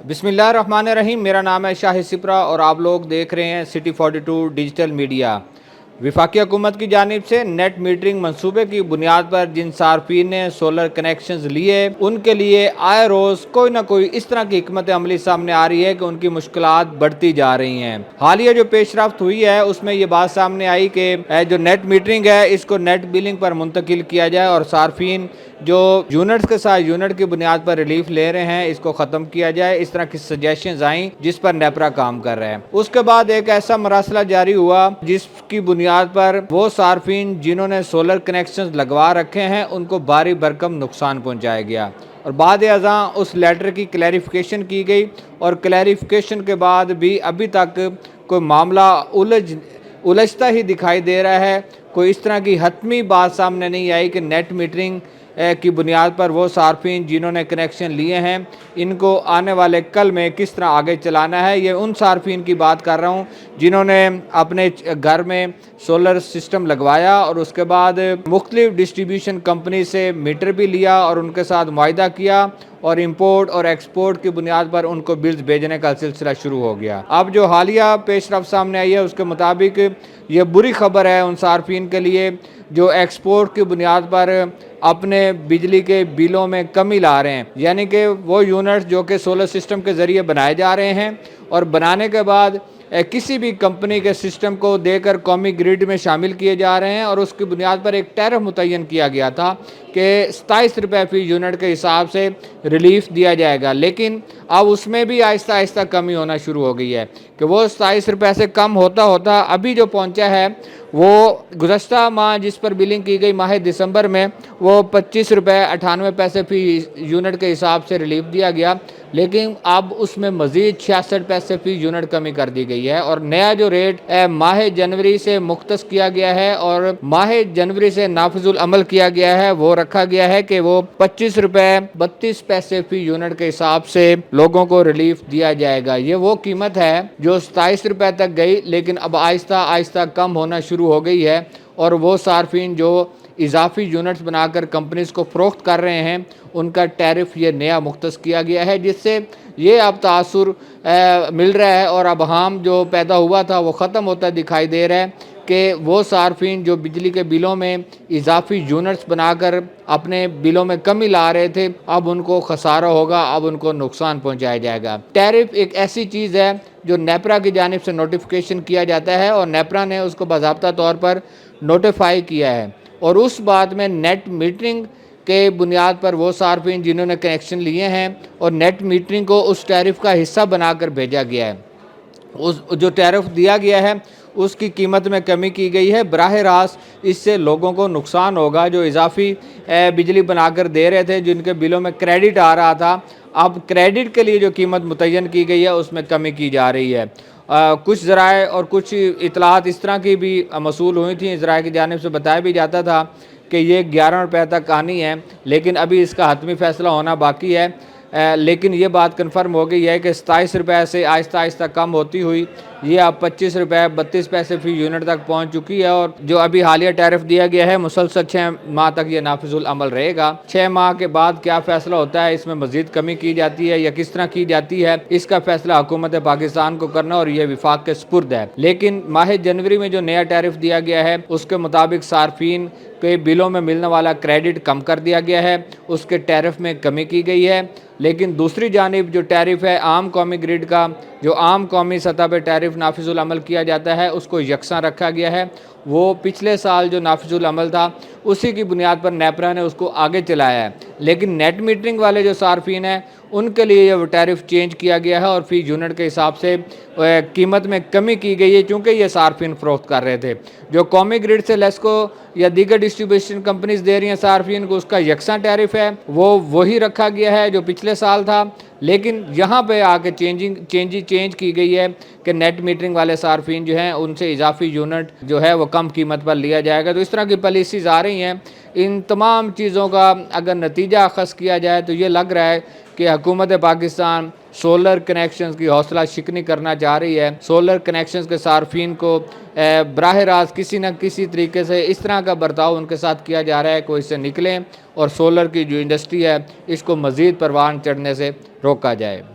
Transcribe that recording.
بسم اللہ الرحمن الرحیم. میرا نام ہے شاہد سپرا اور آپ لوگ دیکھ رہے ہیں سٹی 42 ڈیجیٹل میڈیا. وفاقی حکومت کی جانب سے نیٹ میٹرنگ منصوبے کی بنیاد پر جن صارفین نے سولر کنیکشنز لیے ان کے لیے آئے روز کوئی نہ کوئی اس طرح کی حکمت عملی سامنے آ رہی ہے کہ ان کی مشکلات بڑھتی جا رہی ہیں. حالیہ جو پیش رفت ہوئی ہے اس میں یہ بات سامنے آئی کہ جو نیٹ میٹرنگ ہے اس کو نیٹ بلنگ پر منتقل کیا جائے اور صارفین جو یونٹس کے ساتھ یونٹ کی بنیاد پر ریلیف لے رہے ہیں اس کو ختم کیا جائے. اس طرح کی سجیشنز آئیں جس پر نیپرا کام کر رہے ہیں. اس کے بعد ایک ایسا مراسلہ جاری ہوا جس کی بنیاد پر وہ صارفین جنہوں نے سولر کنیکشنز لگوا رکھے ہیں ان کو بھاری بھرکم نقصان پہنچایا گیا اور بعد ازاں اس لیٹر کی کلیریفیکیشن کی گئی اور کلیریفیکیشن کے بعد بھی ابھی تک کوئی معاملہ الجھتا ہی دکھائی دے رہا ہے. کوئی اس طرح کی حتمی بات سامنے نہیں آئی کہ نیٹ میٹرنگ کی بنیاد پر وہ صارفین جنہوں نے کنیکشن لیے ہیں ان کو آنے والے کل میں کس طرح آگے چلانا ہے. یہ ان صارفین کی بات کر رہا ہوں جنہوں نے اپنے گھر میں سولر سسٹم لگوایا اور اس کے بعد مختلف ڈسٹریبیوشن کمپنی سے میٹر بھی لیا اور ان کے ساتھ معاہدہ کیا اور امپورٹ اور ایکسپورٹ کی بنیاد پر ان کو بلز بھیجنے کا سلسلہ شروع ہو گیا. اب جو حالیہ پیش رفت سامنے آئی ہے اس کے مطابق یہ بری خبر ہے ان صارفین کے لیے جو ایکسپورٹ کی بنیاد پر اپنے بجلی کے بلوں میں کمی لا رہے ہیں. یعنی کہ وہ یونٹس جو کہ سولر سسٹم کے ذریعے بنائے جا رہے ہیں اور بنانے کے بعد کسی بھی کمپنی کے سسٹم کو دے کر قومی گریڈ میں شامل کیے جا رہے ہیں اور اس کی بنیاد پر ایک ٹیرف متعین کیا گیا تھا کہ 27 روپے فی یونٹ کے حساب سے ریلیف دیا جائے گا. لیکن اب اس میں بھی آہستہ آہستہ کمی ہونا شروع ہو گئی ہے کہ وہ 27 روپے سے کم ہوتا ہوتا ابھی جو پہنچا ہے وہ گزشتہ ماہ جس پر بلنگ کی گئی ماہ دسمبر میں وہ 25 روپے 98 پیسے فی یونٹ کے حساب سے ریلیف دیا گیا. لیکن اب اس میں مزید 66 پیسے فی یونٹ کمی کر دی گئی ہے اور نیا جو ریٹ ماہ جنوری سے مختص کیا گیا ہے اور ماہ جنوری سے نافذ العمل کیا گیا ہے وہ رکھا گیا ہے کہ وہ 25 روپے 32 پیسے فی یونٹ کے حساب سے لوگوں کو ریلیف دیا جائے گا. یہ وہ قیمت ہے جو 27 روپے تک گئی لیکن اب آہستہ آہستہ کم ہونا شروع ہو گئی ہے اور وہ صارفین جو اضافی یونٹس بنا کر کمپنیز کو فروخت کر رہے ہیں ان کا ٹیرف یہ نیا مختص کیا گیا ہے جس سے یہ اب تاثر مل رہا ہے اور اب ہم جو پیدا ہوا تھا وہ ختم ہوتا دکھائی دے رہا ہے کہ وہ صارفین جو بجلی کے بلوں میں اضافی یونٹس بنا کر اپنے بلوں میں کمی لا رہے تھے اب ان کو خسارہ ہوگا, اب ان کو نقصان پہنچایا جائے گا. ٹیرف ایک ایسی چیز ہے جو نیپرا کی جانب سے نوٹیفیکیشن کیا جاتا ہے اور نیپرا نے اس کو باضابطہ طور پر نوٹیفائی کیا ہے اور اس بات میں نیٹ میٹرنگ کے بنیاد پر وہ صارفین جنہوں نے کنیکشن لیے ہیں اور نیٹ میٹرنگ کو اس ٹیرف کا حصہ بنا کر بھیجا گیا ہے. اس جو ٹیرف دیا گیا ہے اس کی قیمت میں کمی کی گئی ہے. براہ راست اس سے لوگوں کو نقصان ہوگا جو اضافی بجلی بنا کر دے رہے تھے جن کے بلوں میں کریڈٹ آ رہا تھا. اب کریڈٹ کے لیے جو قیمت متعین کی گئی ہے اس میں کمی کی جا رہی ہے. کچھ ذرائع اور کچھ اطلاعات اس طرح کی بھی موصول ہوئی تھیں, ذرائع کی جانب سے بتایا بھی جاتا تھا کہ یہ 11 روپے تک آنی ہے لیکن ابھی اس کا حتمی فیصلہ ہونا باقی ہے. لیکن یہ بات کنفرم ہو گئی ہے کہ 27 روپے سے آہستہ آہستہ کم ہوتی ہوئی یہ اب 25 روپے 32 پیسے فی یونٹ تک پہنچ چکی ہے اور جو ابھی حالیہ ٹیرف دیا گیا ہے مسلسل 6 ماہ تک یہ نافذ العمل رہے گا. 6 ماہ کے بعد کیا فیصلہ ہوتا ہے, اس میں مزید کمی کی جاتی ہے یا کس طرح کی جاتی ہے, اس کا فیصلہ حکومت پاکستان کو کرنا اور یہ وفاق کے سپرد ہے. لیکن ماہ جنوری میں جو نیا ٹیرف دیا گیا ہے اس کے مطابق صارفین کے بلوں میں ملنے والا کریڈٹ کم کر دیا گیا ہے, اس کے ٹیرف میں کمی کی گئی ہے. لیکن دوسری جانب جو ٹیرف ہے عام قومی گریڈ کا, جو عام قومی سطح پہ ٹیرف نافذ العمل کیا جاتا ہے اس کو یکساں رکھا گیا ہے. وہ پچھلے سال جو نافذ العمل تھا اسی کی بنیاد پر نیپرا نے اس کو آگے چلایا ہے. لیکن نیٹ میٹرنگ والے جو صارفین ہیں ان کے لیے یہ ٹیرف چینج کیا گیا ہے اور فی یونٹ کے حساب سے قیمت میں کمی کی گئی ہے چونکہ یہ صارفین فروخت کر رہے تھے. جو قومی گریڈ سے لیسکو یا دیگر ڈسٹریبیوشن کمپنیز دے رہی ہیں صارفین کو اس کا یکساں ٹیرف ہے وہ وہی رکھا گیا ہے جو پچھلے سال تھا. لیکن یہاں پہ آ کے چینج کی گئی ہے کہ نیٹ میٹرنگ والے صارفین جو ہیں ان سے اضافی یونٹ جو ہے وہ کم قیمت پر لیا جائے گا. تو اس طرح کی پالیسیز آ رہی ہیں. ان تمام چیزوں کا اگر نتیجہ اخذ کیا جائے تو یہ لگ رہا ہے کہ حکومت پاکستان سولر کنیکشنز کی حوصلہ شکنی کرنا چاہ رہی ہے. سولر کنیکشنز کے صارفین کو براہ راست کسی نہ کسی طریقے سے اس طرح کا برتاؤ ان کے ساتھ کیا جا رہا ہے کہ وہ اس سے نکلیں اور سولر کی جو انڈسٹری ہے اس کو مزید پروان چڑھنے سے روکا جائے.